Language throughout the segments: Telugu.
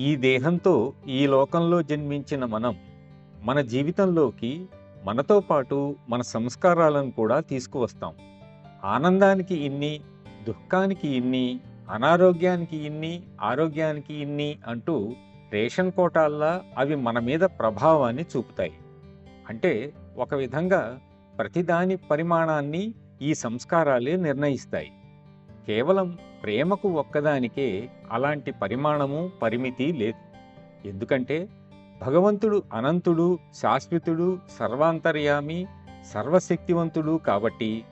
ఈ దేహంతో ఈ లోకంలో జన్మించిన మనం మన జీవితంలోకి మనతో పాటు మన సంస్కారాలను కూడా తీసుకువస్తాం. ఆనందానికి ఇన్ని, దుఃఖానికి ఇన్ని, అనారోగ్యానికి ఇన్ని, ఆరోగ్యానికి ఇన్ని అంటూ రేషన్ కోటాల్లా అవి మన మీద ప్రభావాన్ని చూపుతాయి. అంటే ఒక విధంగా ప్రతిదాని పరిమాణాన్ని ఈ సంస్కారాలే నిర్ణయిస్తాయి. కేవలం ప్రేమకు ఒక్కదానికే అలాంటి పరిమాణము, పరిమితి లేదు. ఎందుకంటే భగవంతుడు అనంతుడు, శాశ్వతుడు, సర్వాంతర్యామి, సర్వశక్తివంతుడు కాబట్టి,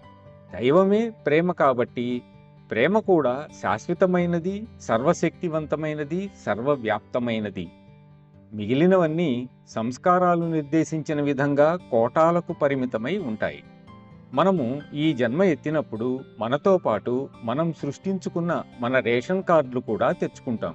దైవమే ప్రేమ కాబట్టి, ప్రేమ కూడా శాశ్వతమైనది, సర్వశక్తివంతమైనది, సర్వవ్యాప్తమైనది. మిగిలినవన్నీ సంస్కారాలు నిర్దేశించిన విధంగా కోటాలకు పరిమితమై ఉంటాయి. మనము ఈ జన్మ ఎత్తినప్పుడు మనతో పాటు మనం సృష్టించుకున్న మన రేషన్ కార్డులు కూడా తెచ్చుకుంటాం.